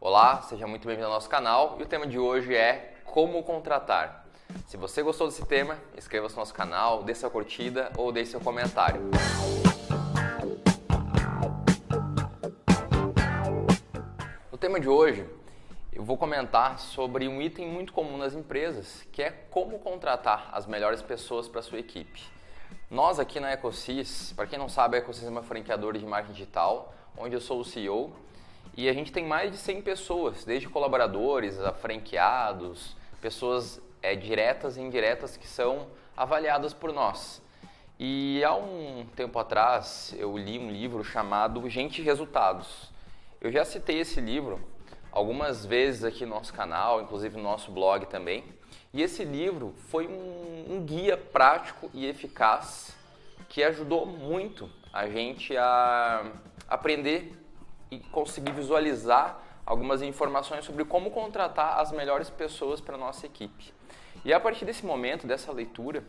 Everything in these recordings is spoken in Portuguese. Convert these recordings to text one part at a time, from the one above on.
Olá, seja muito bem-vindo ao nosso canal e o tema de hoje é como contratar. Se você gostou desse tema, inscreva-se no nosso canal, dê sua curtida ou deixe seu comentário. No tema de hoje, eu vou comentar sobre um item muito comum nas empresas, que é como contratar as melhores pessoas para a sua equipe. Nós aqui na Ecosys, para quem não sabe, a Ecosys é uma franqueadora de marketing digital, onde eu sou o CEO, e a gente tem mais de 100 pessoas, desde colaboradores a franqueados, pessoas diretas e indiretas que são avaliadas por nós. E há um tempo atrás eu li um livro chamado Gente e Resultados. Eu já citei esse livro algumas vezes aqui no nosso canal, inclusive no nosso blog também. E esse livro foi um guia prático e eficaz que ajudou muito a gente a aprender e conseguir visualizar algumas informações sobre como contratar as melhores pessoas para a nossa equipe. E a partir desse momento, dessa leitura,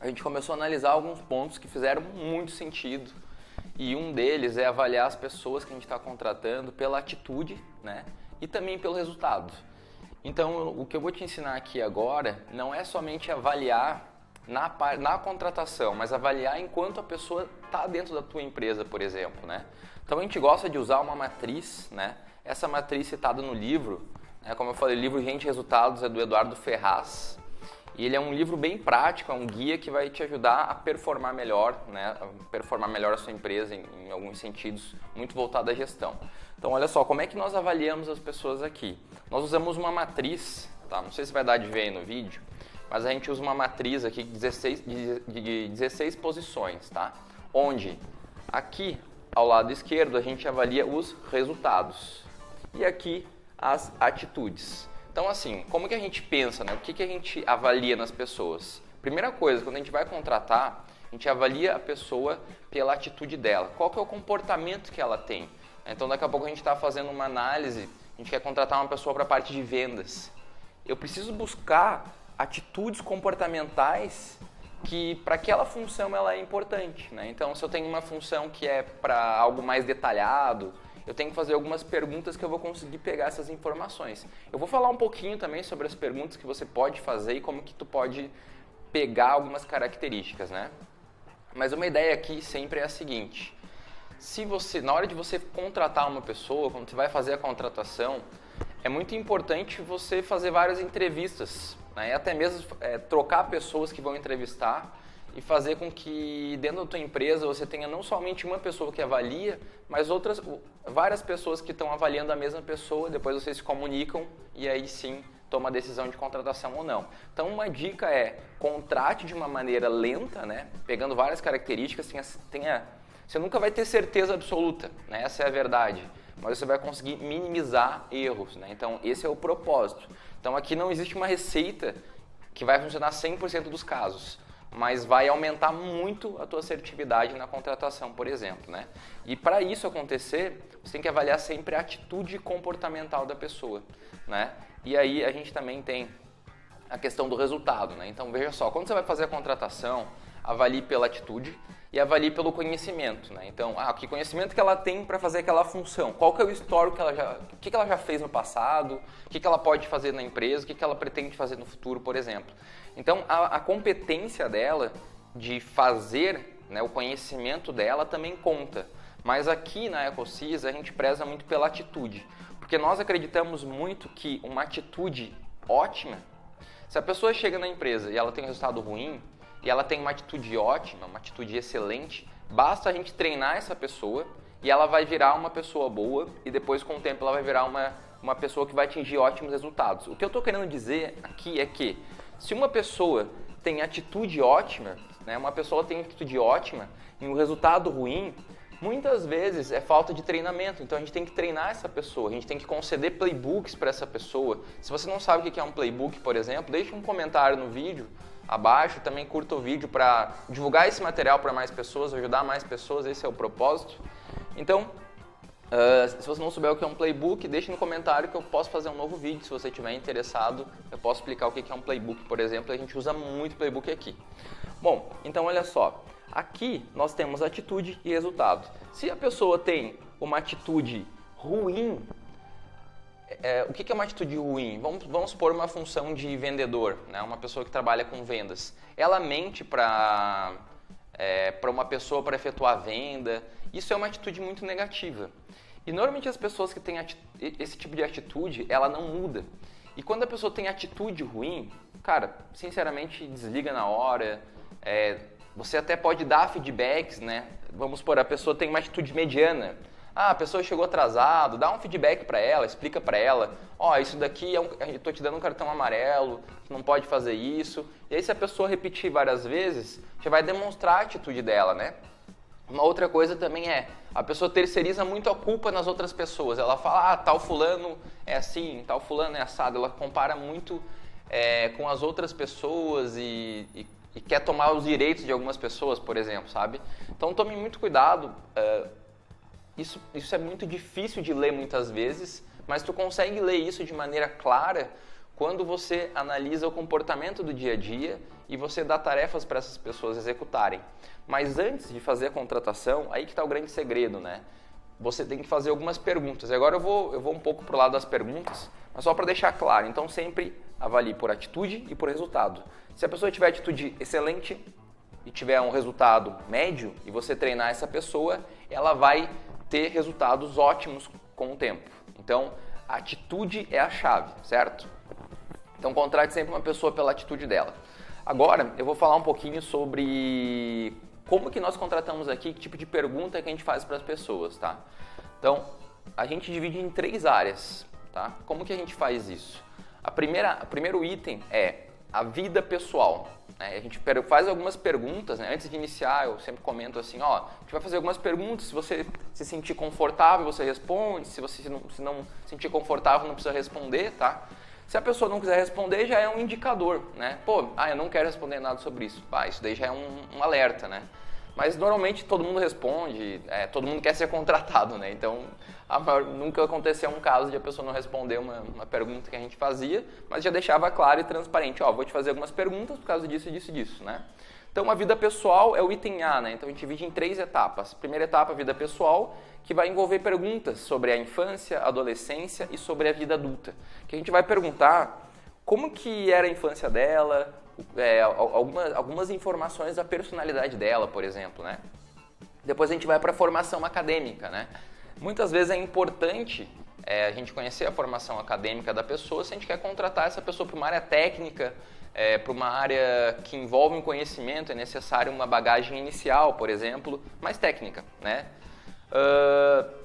a gente começou a analisar alguns pontos que fizeram muito sentido. E um deles é avaliar as pessoas que a gente está contratando pela atitude, né? E também pelo resultado. Então, o que eu vou te ensinar aqui agora não é somente avaliar na contratação, mas avaliar enquanto a pessoa está dentro da tua empresa, por exemplo, né? Então, a gente gosta de usar uma matriz, né? Essa matriz citada no livro, né? Como eu falei, o livro Gente e Resultados é do Eduardo Ferraz. E ele é um livro bem prático, é um guia que vai te ajudar a performar melhor, né? A performar melhor a sua empresa em alguns sentidos, muito voltado à gestão. Então, olha só, como é que nós avaliamos as pessoas aqui? Nós usamos uma matriz, tá? Não sei se vai dar de ver aí no vídeo, mas a gente usa uma matriz aqui de 16 posições, tá? Onde aqui, ao lado esquerdo, a gente avalia os resultados e aqui as atitudes. Então, assim, como que a gente pensa, né? O que a gente avalia nas pessoas? Primeira coisa, quando a gente vai contratar, a gente avalia a pessoa pela atitude dela. Qual que é o comportamento que ela tem? Então, daqui a pouco a gente está fazendo uma análise, a gente quer contratar uma pessoa para a parte de vendas. Eu preciso buscar atitudes comportamentais que para aquela função ela é importante, né? Então, se eu tenho uma função que é para algo mais detalhado, eu tenho que fazer algumas perguntas que eu vou conseguir pegar essas informações. Eu vou falar um pouquinho também sobre as perguntas que você pode fazer e como que tu pode pegar algumas características, né? Mas uma ideia aqui sempre é a seguinte: se você, na hora de você contratar uma pessoa, quando você vai fazer a contratação, é muito importante você fazer várias entrevistas, né? E até mesmo trocar pessoas que vão entrevistar e fazer com que dentro da tua empresa você tenha não somente uma pessoa que avalia, mas várias pessoas que estão avaliando a mesma pessoa, depois vocês se comunicam e aí sim toma a decisão de contratação ou não. Então uma dica é, contrate de uma maneira lenta, né? Pegando várias características, você nunca vai ter certeza absoluta, né? Essa é a verdade, mas você vai conseguir minimizar erros, né? Então esse é o propósito. Então aqui não existe uma receita que vai funcionar 100% dos casos, mas vai aumentar muito a tua assertividade na contratação, por exemplo, né? E para isso acontecer, você tem que avaliar sempre a atitude comportamental da pessoa, né? E aí a gente também tem a questão do resultado, né? Então veja só, quando você vai fazer a contratação, avalie pela atitude e avalie pelo conhecimento, né? Então, que conhecimento que ela tem para fazer aquela função? Qual que é o histórico que ela já fez no passado? O que ela pode fazer na empresa? O que ela pretende fazer no futuro, por exemplo? Então, a competência dela de fazer, né, o conhecimento dela também conta. Mas aqui na Ecosys a gente preza muito pela atitude, porque nós acreditamos muito que uma atitude ótima, se a pessoa chega na empresa e ela tem um resultado ruim, e ela tem uma atitude ótima, uma atitude excelente, basta a gente treinar essa pessoa e ela vai virar uma pessoa boa e depois com o tempo ela vai virar uma pessoa que vai atingir ótimos resultados. O que eu estou querendo dizer aqui é que se uma pessoa tem atitude ótima, né, uma pessoa tem atitude ótima e um resultado ruim, muitas vezes é falta de treinamento. Então a gente tem que treinar essa pessoa, a gente tem que conceder playbooks para essa pessoa. Se você não sabe o que é um playbook, por exemplo, deixe um comentário no vídeo abaixo, também curta o vídeo para divulgar esse material para mais pessoas, ajudar mais pessoas, esse é o propósito. Então, se você não souber o que é um playbook, deixe no comentário que eu posso fazer um novo vídeo. Se você estiver interessado, eu posso explicar o que é um playbook, por exemplo. A gente usa muito playbook aqui. Bom, então olha só, aqui nós temos atitude e resultado. Se a pessoa tem uma atitude ruim, o que é uma atitude ruim? Vamos supor uma função de vendedor, né? Uma pessoa que trabalha com vendas. Ela mente para uma pessoa para efetuar a venda. Isso é uma atitude muito negativa. E normalmente as pessoas que têm esse tipo de atitude, ela não muda. E quando a pessoa tem atitude ruim, cara, sinceramente desliga na hora. Você até pode dar feedbacks, né? Vamos supor, a pessoa tem uma atitude mediana. A pessoa chegou atrasado, dá um feedback para ela, explica para ela, isso daqui eu tô te dando um cartão amarelo, você não pode fazer isso. E aí se a pessoa repetir várias vezes, já vai demonstrar a atitude dela, né? Uma outra coisa também a pessoa terceiriza muito a culpa nas outras pessoas. Ela fala, tal fulano é assim, tal fulano é assado. Ela compara muito com as outras pessoas e quer tomar os direitos de algumas pessoas, por exemplo, sabe? Então tome muito cuidado. Isso é muito difícil de ler muitas vezes, mas tu consegue ler isso de maneira clara quando você analisa o comportamento do dia a dia e você dá tarefas para essas pessoas executarem. Mas antes de fazer a contratação, aí que está o grande segredo, né? Você tem que fazer algumas perguntas. E agora eu vou um pouco para o lado das perguntas, mas só para deixar claro. Então sempre avalie por atitude e por resultado. Se a pessoa tiver atitude excelente e tiver um resultado médio e você treinar essa pessoa, ela vai ter resultados ótimos com o tempo. Então, a atitude é a chave, certo? Então, contrate sempre uma pessoa pela atitude dela. Agora, eu vou falar um pouquinho sobre como que nós contratamos aqui, que tipo de pergunta que a gente faz para as pessoas, tá? Então, a gente divide em 3 áreas, tá? Como que a gente faz isso? O primeiro item é a vida pessoal. A gente faz algumas perguntas, né? Antes de iniciar, eu sempre comento assim, a gente vai fazer algumas perguntas, se você se sentir confortável, você responde, se você se não se sentir confortável, não precisa responder, tá? Se a pessoa não quiser responder, já é um indicador, né? Eu não quero responder nada sobre isso. Isso daí já é um alerta, né? Mas normalmente todo mundo responde, todo mundo quer ser contratado, né? Então, nunca aconteceu um caso de a pessoa não responder uma pergunta que a gente fazia, mas já deixava claro e transparente, vou te fazer algumas perguntas por causa disso, disso e disso, né? Então, a vida pessoal é o item A, né? Então, a gente divide em 3 etapas. Primeira etapa, a vida pessoal, que vai envolver perguntas sobre a infância, a adolescência e sobre a vida adulta. Que a gente vai perguntar como que era a infância dela, algumas informações da personalidade dela, por exemplo, né? Depois a gente vai para a formação acadêmica, né? Muitas vezes é importante a gente conhecer a formação acadêmica da pessoa se a gente quer contratar essa pessoa para uma área técnica, para uma área que envolve um conhecimento, é necessário uma bagagem inicial, por exemplo, mais técnica, né?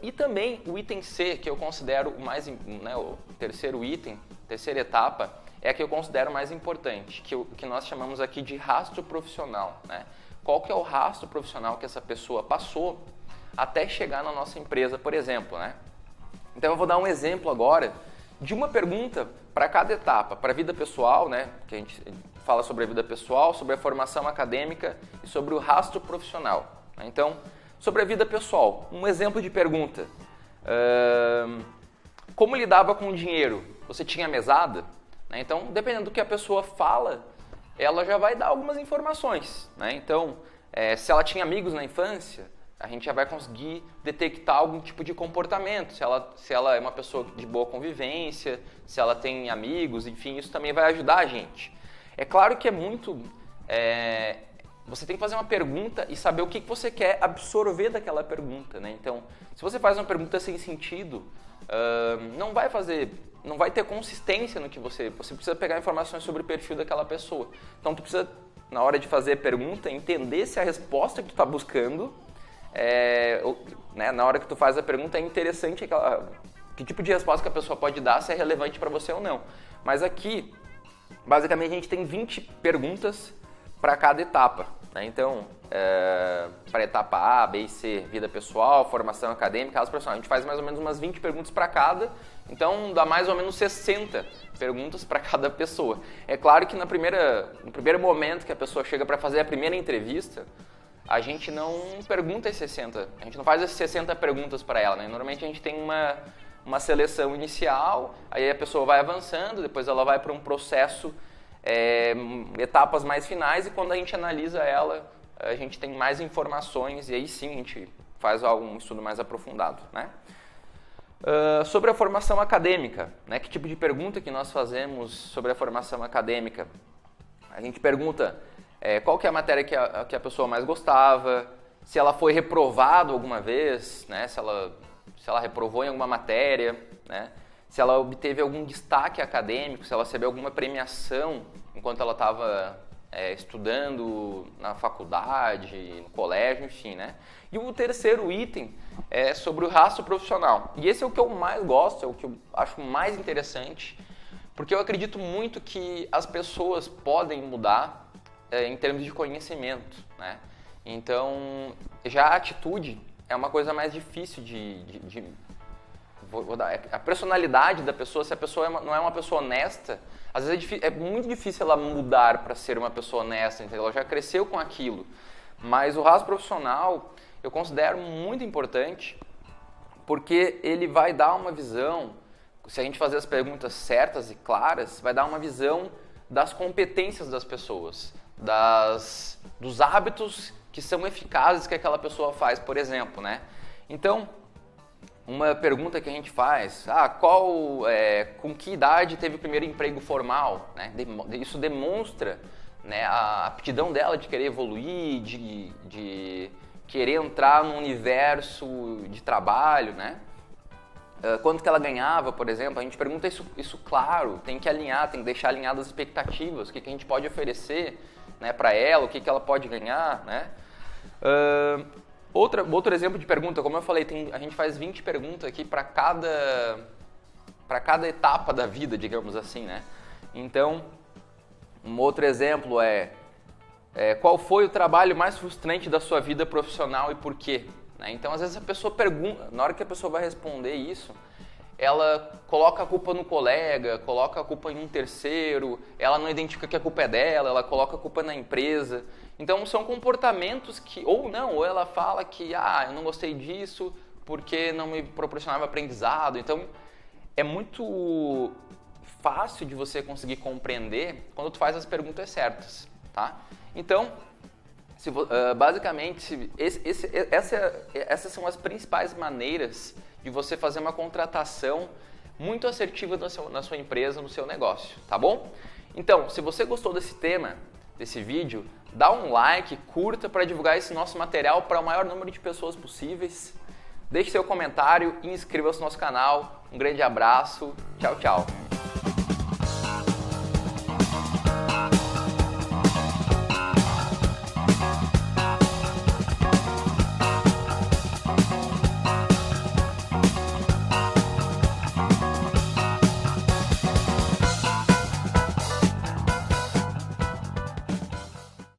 E também o item C, que eu considero o mais, né, o terceiro item, terceira etapa, é a que eu considero mais importante, que nós chamamos aqui de rastro profissional, né? Qual que é o rastro profissional que essa pessoa passou até chegar na nossa empresa, por exemplo, né? Então eu vou dar um exemplo agora de uma pergunta para cada etapa, para a vida pessoal, né? Que a gente fala sobre a vida pessoal, sobre a formação acadêmica e sobre o rastro profissional, né? Então, sobre a vida pessoal, um exemplo de pergunta. Como lidava com o dinheiro? Você tinha mesada? Então, dependendo do que a pessoa fala, ela já vai dar algumas informações, né? Então, se ela tinha amigos na infância, a gente já vai conseguir detectar algum tipo de comportamento, se ela é uma pessoa de boa convivência, se ela tem amigos, enfim, isso também vai ajudar a gente. É claro que é muito... você tem que fazer uma pergunta e saber o que você quer absorver daquela pergunta, né? Então, se você faz uma pergunta sem sentido, não vai ter consistência no que você precisa pegar informações sobre o perfil daquela pessoa. Então, tu precisa, na hora de fazer a pergunta, entender se a resposta que tu está buscando, né, na hora que tu faz a pergunta, é interessante que tipo de resposta que a pessoa pode dar, se é relevante para você ou não. Mas aqui, basicamente, a gente tem 20 perguntas para cada etapa, né? Então, para a etapa A, B e C, vida pessoal, formação acadêmica, caso profissional, a gente faz mais ou menos umas 20 perguntas para cada, então dá mais ou menos 60 perguntas para cada pessoa. É claro que no primeiro momento que a pessoa chega para fazer a primeira entrevista, a gente não pergunta as 60, a gente não faz as 60 perguntas para ela, né? Normalmente a gente tem uma seleção inicial, aí a pessoa vai avançando, depois ela vai para um processo, etapas mais finais, e quando a gente analisa ela, a gente tem mais informações e aí sim a gente faz um estudo mais aprofundado, né? Sobre a formação acadêmica, né? Que tipo de pergunta que nós fazemos sobre a formação acadêmica? A gente pergunta qual que é a matéria que a pessoa mais gostava, se ela foi reprovada alguma vez, né? Se ela reprovou em alguma matéria, né? Se ela obteve algum destaque acadêmico, se ela recebeu alguma premiação enquanto ela estava estudando na faculdade, no colégio, enfim, né? E o terceiro item é sobre o rastro profissional. E esse é o que eu mais gosto, é o que eu acho mais interessante, porque eu acredito muito que as pessoas podem mudar em termos de conhecimento, né? Então, já a atitude é uma coisa mais difícil a personalidade da pessoa, se a pessoa não é uma pessoa honesta, às vezes é muito difícil ela mudar para ser uma pessoa honesta, entendeu? Ela já cresceu com aquilo. Mas o rastro profissional eu considero muito importante, porque ele vai dar uma visão, se a gente fazer as perguntas certas e claras, vai dar uma visão das competências das pessoas, dos hábitos que são eficazes que aquela pessoa faz, por exemplo, né? Então, uma pergunta que a gente faz, com que idade teve o primeiro emprego formal? Né? Isso demonstra, né, a aptidão dela de querer evoluir, de querer entrar no universo de trabalho, né? Quanto que ela ganhava, por exemplo, a gente pergunta isso claro, tem que alinhar, tem que deixar alinhadas as expectativas, o que a gente pode oferecer, né, para ela, o que ela pode ganhar, né? Outro exemplo de pergunta, como eu falei, a gente faz 20 perguntas aqui para cada etapa da vida, digamos assim, né? Então, um outro exemplo qual foi o trabalho mais frustrante da sua vida profissional e por quê? Né? Então, às vezes a pessoa pergunta, na hora que a pessoa vai responder isso, ela coloca a culpa no colega, coloca a culpa em um terceiro, ela não identifica que a culpa é dela, ela coloca a culpa na empresa. Então são comportamentos que, ou ela fala que eu não gostei disso porque não me proporcionava aprendizado. Então é muito fácil de você conseguir compreender quando tu faz as perguntas certas, tá? Então, basicamente, essas são as principais maneiras de você fazer uma contratação muito assertiva na sua empresa, no seu negócio, tá bom? Então, se você gostou desse tema, desse vídeo, dá um like, curta para divulgar esse nosso material para o maior número de pessoas possíveis. Deixe seu comentário e inscreva-se no nosso canal. Um grande abraço. Tchau, tchau.